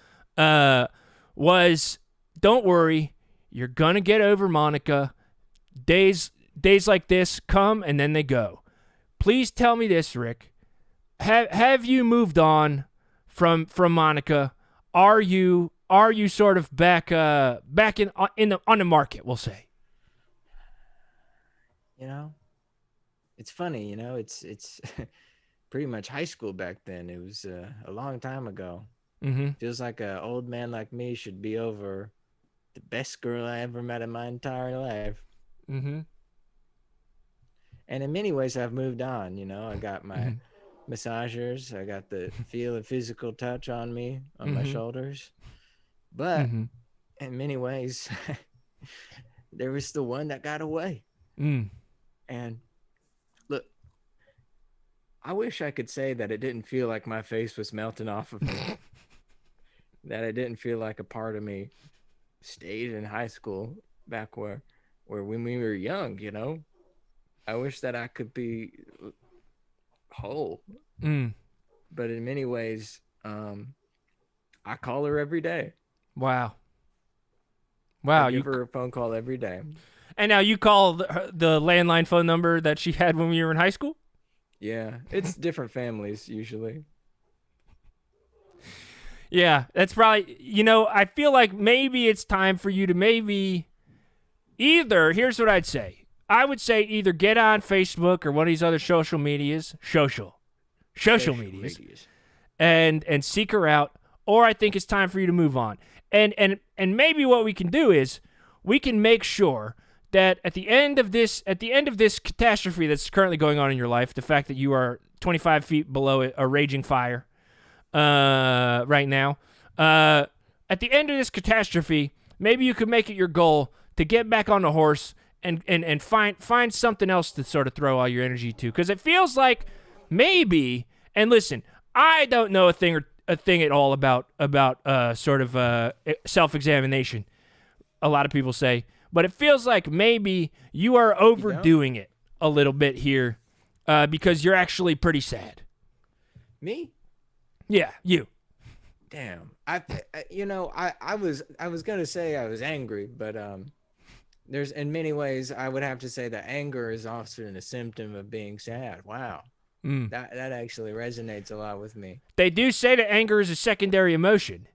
was, "Don't worry, you're gonna get over Monica. Days like this come and then they go." Please tell me this, Rick. Have you moved on from Monica? Are you sort of back on the market, we'll say? It's funny, it's pretty much high school back then. It was a long time ago. Mm-hmm. Feels like an old man like me should be over the best girl I ever met in my entire life. Mm-hmm. And in many ways, I've moved on. I got my massagers. I got the feel of physical touch on me, on my shoulders. But in many ways, there was the one that got away. And look, I wish I could say that it didn't feel like my face was melting off of me. That it didn't feel like a part of me stayed in high school back where when we were young, I wish that I could be whole. But in many ways, I call her every day. Wow. I give her a phone call every day. And now you call the landline phone number that she had when we were in high school? Yeah, it's different families usually. Yeah, that's probably, I feel like maybe it's time for you to here's what I'd say. I would say either get on Facebook or one of these other social medias, and seek her out, or I think it's time for you to move on. And maybe what we can do is we can make sure that at the end of this catastrophe that's currently going on in your life, the fact that you are 25 feet below a raging fire right now, at the end of this catastrophe, maybe you could make it your goal to get back on the horse and find something else to sort of throw all your energy to, because it feels like maybe. And listen, I don't know a thing at all about sort of self-examination. A lot of people say, but it feels like maybe you are overdoing it a little bit here, because you're actually pretty sad. Me? Yeah, you. Damn. I was gonna say I was angry, but there's in many ways I would have to say that anger is often a symptom of being sad. Wow. That actually resonates a lot with me. They do say that anger is a secondary emotion.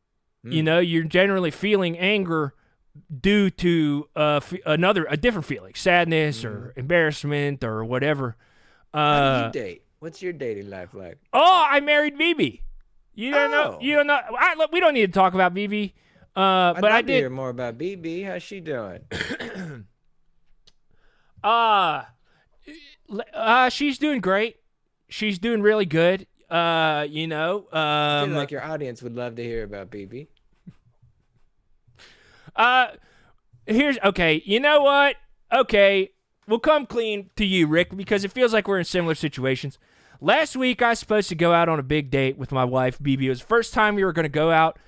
You're generally feeling anger due to a different feeling, sadness or embarrassment or whatever. How do you date? What's your dating life like? Oh, I married Vivi. You don't know. You don't know. Look, we don't need to talk about Vivi. I'd But love I to hear did. more about BB. How's she doing? She's doing great. She's doing really good. I feel like your audience would love to hear about BB. Here's okay. You know what? Okay, we'll come clean to you, Rick, because it feels like we're in similar situations. Last week, I was supposed to go out on a big date with my wife, BB. It was the first time we were going to go out.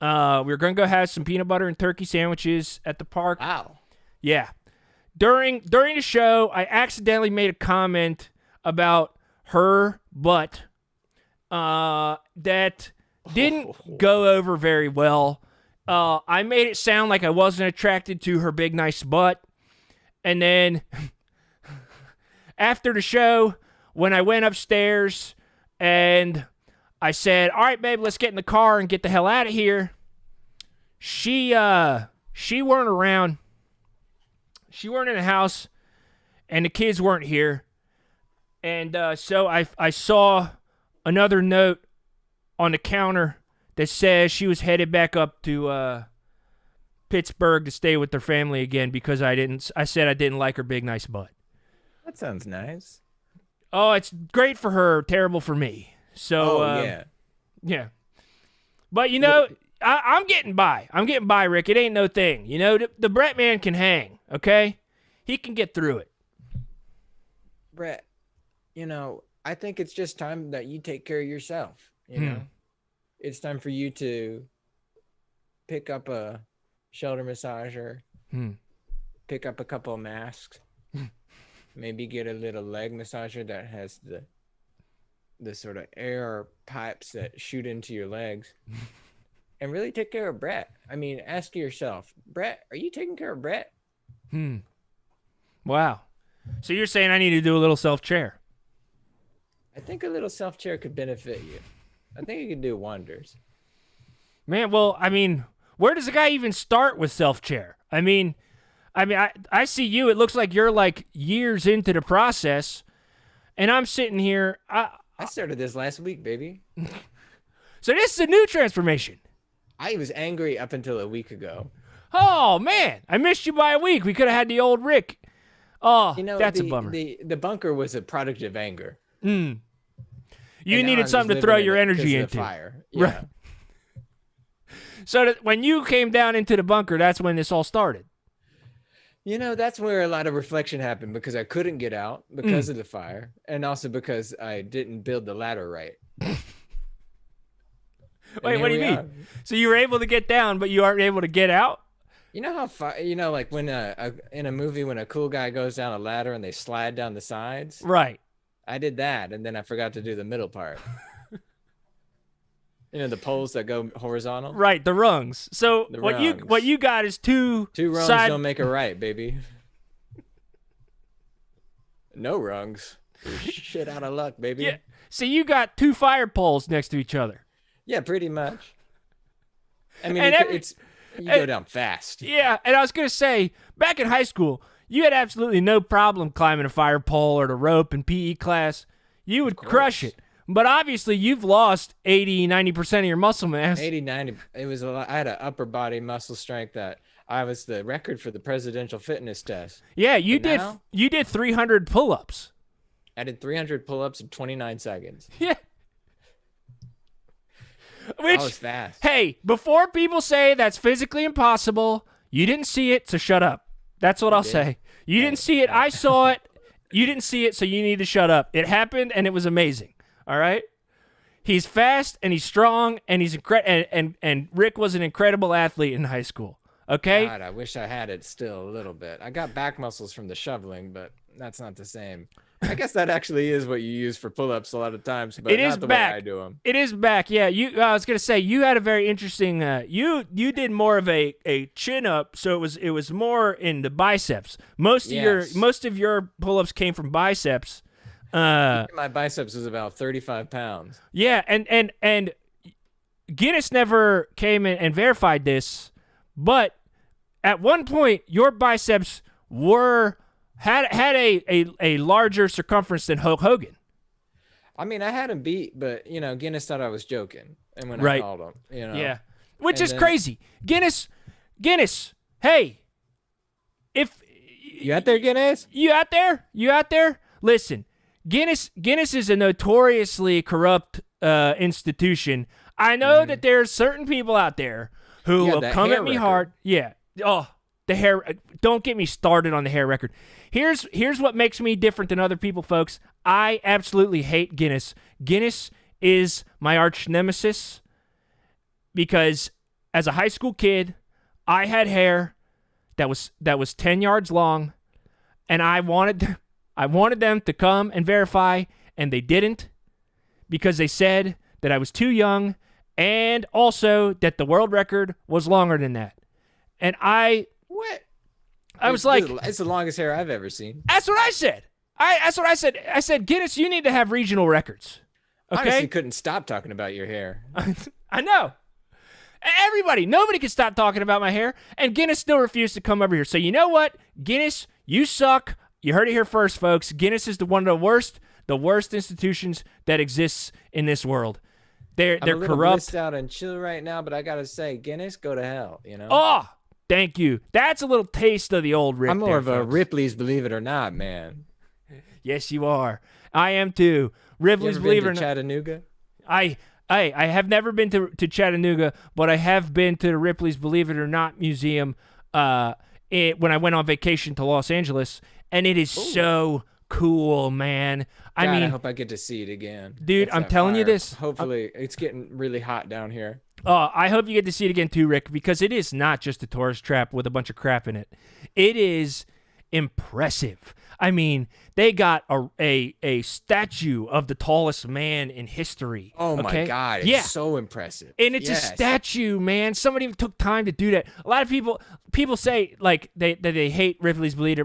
We were going to go have some peanut butter and turkey sandwiches at the park. Wow. Yeah. During the show, I accidentally made a comment about her butt that didn't go over very well. I made it sound like I wasn't attracted to her big, nice butt. And then after the show, when I went upstairs and I said, all right, babe, let's get in the car and get the hell out of here, she weren't around. She weren't in the house, and the kids weren't here. And so I saw another note on the counter that says she was headed back up to Pittsburgh to stay with their family again because I said I didn't like her big, nice butt. That sounds nice. Oh, it's great for her, terrible for me. So, yeah. But, I'm getting by. I'm getting by, Rick. It ain't no thing. The Brett man can hang, okay? He can get through it. Brett, I think it's just time that you take care of yourself, know? It's time for you to pick up a shoulder massager, pick up a couple of masks, maybe get a little leg massager that has the sort of air pipes that shoot into your legs, and really take care of Brett. I mean, ask yourself, Brett, are you taking care of Brett? Wow. So you're saying I need to do a little self-chair? I think a little self-chair could benefit you. I think it could do wonders. Man, well, I mean, where does a guy even start with self-chair? I see you. It looks like you're like years into the process, and I'm sitting here. I started this last week, baby. So this is a new transformation. I was angry up until a week ago. Oh, man. I missed you by a week. We could have had the old Rick. Oh, that's a bummer. The bunker was a product of anger. You needed something to throw your energy into. Fire. Yeah. Right. So when you came down into the bunker, that's when this all started. That's where a lot of reflection happened because I couldn't get out because of the fire, and also because I didn't build the ladder right. Wait, what do you mean? So you were able to get down, but you aren't able to get out? You know how like when in a movie when a cool guy goes down a ladder and they slide down the sides? Right. I did that, and then I forgot to do the middle part. The poles that go horizontal. Right, the rungs. So what you got is two rungs don't make a right, baby. No rungs. You're shit out of luck, baby. Yeah. So you got two fire poles next to each other. Yeah, pretty much. I mean, you go down fast. Yeah, and I was gonna say, back in high school, you had absolutely no problem climbing a fire pole or the rope in PE class. You would crush it. But obviously, you've lost 80, 90% of your muscle mass. 80, 90. It was a lot. I had an upper body muscle strength that I was the record for the presidential fitness test. Yeah, you did 300 pull-ups. I did 300 pull-ups in 29 seconds. Yeah. That was fast. Hey, before people say that's physically impossible, you didn't see it, so shut up. That's what I'll say. You didn't see it. I saw it. You didn't see it, so you need to shut up. It happened, and it was amazing. All right? He's fast, and he's strong, and he's and Rick was an incredible athlete in high school. Okay? God, I wish I had it still a little bit. I got back muscles from the shoveling, but that's not the same. I guess that actually is what you use for pull-ups a lot of times, but not the way I do them. It is back, yeah. I was gonna say you had a very interesting. You did more of a chin-up, so it was more in the biceps. Most of your pull-ups came from biceps. My biceps was about 35 pounds. Yeah, and Guinness never came in and verified this, but at one point your biceps had a larger circumference than Hulk Hogan. I mean, I had him beat, but Guinness thought I was joking, and when Right. I called him, Yeah. Which And is then- crazy. Guinness, hey, if You out there, Guinness? you out there, listen, Guinness is a notoriously corrupt institution. I know that there's certain people out there who Yeah, will that come hair at me record. hard. Yeah. Oh, the hair. Don't get me started on the hair record. Here's what makes me different than other people, folks. I absolutely hate Guinness. Guinness is my arch nemesis because as a high school kid, I had hair that was 10 yards long, and I wanted them to come and verify, and they didn't because they said that I was too young and also that the world record was longer than that. And What? I was like, it's the longest hair I've ever seen. that's what I said. That's what I said. I said, Guinness, you need to have regional records. Okay? Honestly, couldn't stop talking about your hair. I know. Nobody can stop talking about my hair, and Guinness still refused to come over here. So you know what? Guinness, you suck. You heard it here first, folks. Guinness is one of the worst institutions that exists in this world. They're I'm a little corrupt. blissed out and chill right now, but I gotta say, Guinness, go to hell. Oh, thank you. That's a little taste of the old Rick. I'm more there, of a folks. Ripley's Believe It or Not man. Yes, you are. I am too. Ripley's You ever Believe It been or to Not. Chattanooga? I have never been to Chattanooga, but I have been to the Ripley's Believe It or Not museum when I went on vacation to Los Angeles, and it is so cool, man. God, I mean, hope I get to see it again. Dude, It's I'm that telling you fire. this. Hopefully, it's getting really hot down here. I hope you get to see it again too, Rick, because it is not just a tourist trap with a bunch of crap in it. It is impressive. I mean, they got a statue of the tallest man in history. Oh my okay? God, it's Yeah. so impressive. And it's a Yes. statue, man. Somebody took time to do that. A lot of people say like that they hate Ripley's Believe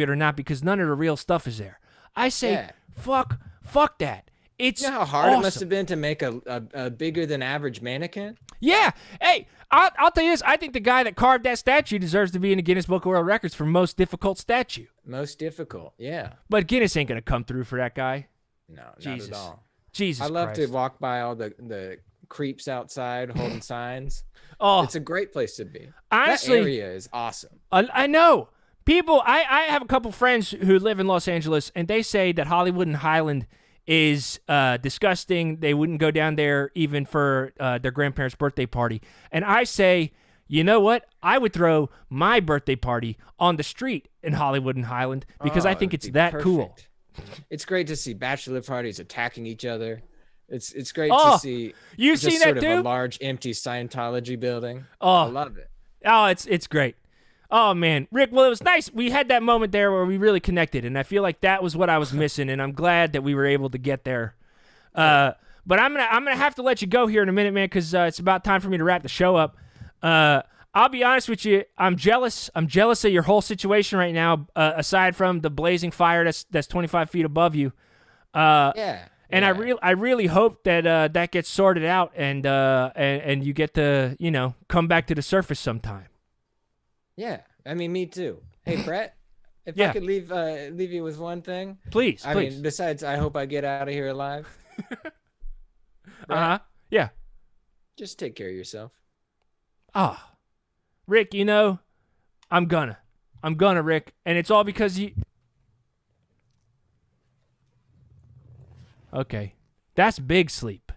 It or Not because none of the real stuff is there. I say Yeah. fuck that. It's You know how hard awesome. it must have been to make a bigger than average mannequin? Yeah. Hey, I'll tell you this. I think the guy that carved that statue deserves to be in the Guinness Book of World Records for most difficult statue. Most difficult, yeah. But Guinness ain't gonna come through for that guy. No, not Jesus. at all. Jesus I love Christ. to walk by all the creeps outside holding signs. Oh, It's a great place to be. honestly, that area is awesome. I know. People, I have a couple friends who live in Los Angeles, and they say that Hollywood and Highland is disgusting. They wouldn't go down there even for their grandparents' birthday party. And I say, you know what? I would throw my birthday party on the street in Hollywood and Highland because I think it'd it's be that cool. perfect. It's great to see bachelor parties attacking each other. It's great Oh, to see. you just see that, sort of dude? a large empty Scientology building. Oh. I love it. Oh, it's great. Oh man, Rick. Well, it was nice. We had that moment there where we really connected, and I feel like that was what I was missing, and I'm glad that we were able to get there. But I'm gonna have to let you go here in a minute, man, because it's about time for me to wrap the show up. I'll be honest with you. I'm jealous. I'm jealous of your whole situation right now. Aside from the blazing fire that's 25 feet above you. Yeah. And yeah. I really hope that that gets sorted out and you get to come back to the surface sometime. Yeah, I mean, me too. Hey, Brett, if Yeah. I could leave you with one thing. Please, I please. mean, besides, I hope I get out of here alive. Uh-huh. Yeah. Just take care of yourself. Ah, Rick, I'm gonna, Rick, and it's all because you. Okay, that's big sleep.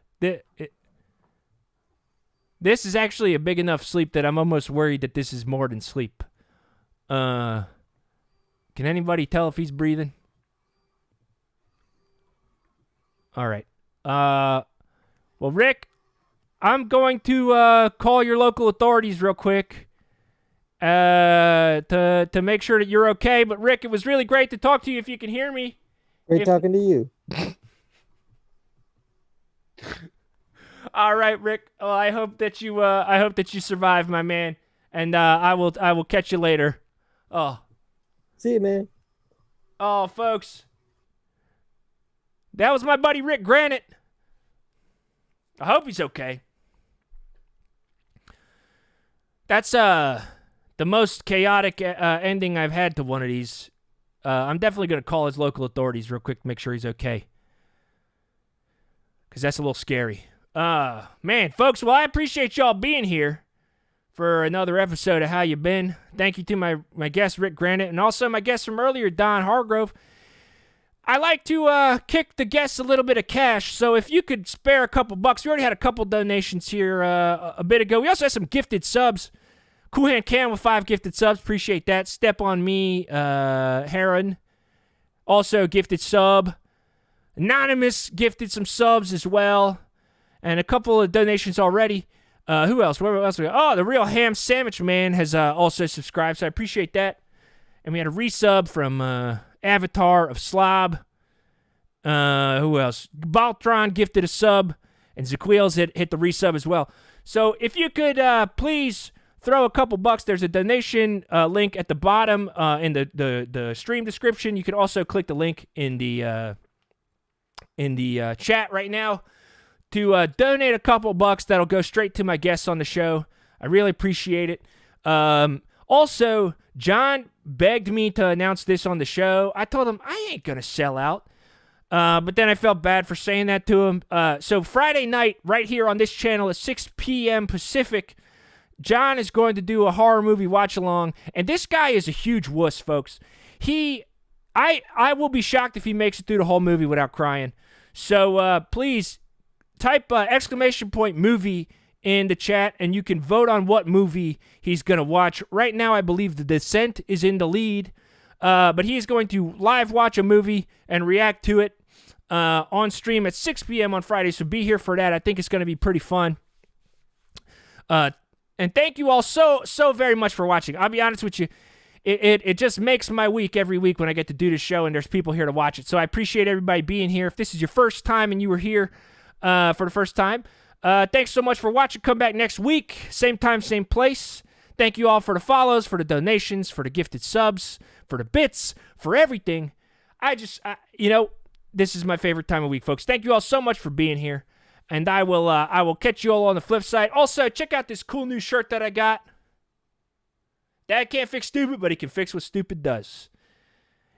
This is actually a big enough sleep that I'm almost worried that this is more than sleep. Can anybody tell if he's breathing? All right. Well, Rick, I'm going to call your local authorities real quick to make sure that you're okay. But Rick, it was really great to talk to you. If you can hear me. Great talking to you. All right, Rick. Well, I hope that you survive, my man. And I will catch you later. Oh. See you, man. Oh, folks. That was my buddy Rick Granite. I hope he's okay. That's the most chaotic ending I've had to one of these. I'm definitely going to call his local authorities real quick to make sure he's okay. because that's a little scary. Man, folks, well, I appreciate y'all being here for another episode of How You Been. Thank you to my guest, Rick Granite, and also my guest from earlier, Don Hargrove. I like to kick the guests a little bit of cash, so if you could spare a couple bucks. We already had a couple donations here a bit ago. We also had some gifted subs. Cool Hand Cam with 5 gifted subs. Appreciate that. Step on Me, Heron, also gifted sub. Anonymous gifted some subs as well. And a couple of donations already. Who else? Where else we got? Oh, the Real Ham Sandwich Man has also subscribed, so I appreciate that. And we had a resub from Avatar of Slob. Who else? Baltron gifted a sub, and Zaquiel's hit the resub as well. So if you could please throw a couple bucks, there's a donation link at the bottom in the stream description. You could also click the link in the chat right now to donate a couple bucks. That'll go straight to my guests on the show. I really appreciate it. Also, John begged me to announce this on the show. I told him I ain't going to sell out. But then I felt bad for saying that to him. So Friday night, right here on this channel at 6 p.m. Pacific, John is going to do a horror movie watch-along. And this guy is a huge wuss, folks. I will be shocked if he makes it through the whole movie without crying. So please type exclamation point movie in the chat, and you can vote on what movie he's going to watch. Right now, I believe The Descent is in the lead, but he is going to live watch a movie and react to it on stream at 6 p.m. on Friday, so be here for that. I think it's going to be pretty fun. And thank you all so very much for watching. I'll be honest with you, it just makes my week every week when I get to do this show and there's people here to watch it. So I appreciate everybody being here. If this is your first time and you were here for the first time, thanks so much for watching. Come back next week, same time, same place. Thank you all for the follows, for the donations, for the gifted subs, for the bits, for everything. This is my favorite time of week, folks. Thank you all so much for being here, and I will catch you all on the flip side. Also, check out this cool new shirt that I got. Dad can't fix stupid, but he can fix what stupid does.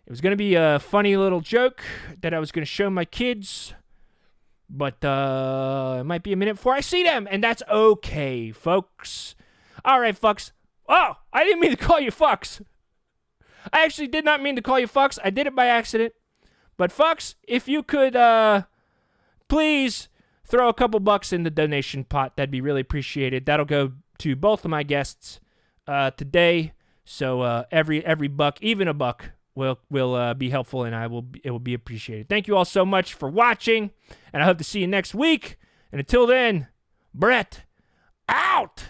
It was going to be a funny little joke that I was going to show my kids, but it might be a minute before I see them, and that's okay, folks. All right, fucks. Oh, I didn't mean to call you fucks. I actually did not mean to call you fucks. I did it by accident. But fucks, if you could please throw a couple bucks in the donation pot, that'd be really appreciated. That'll go to both of my guests today. So every buck, even a buck, will be helpful, and it will be appreciated. Thank you all so much for watching, and I hope to see you next week. And until then, Brett out.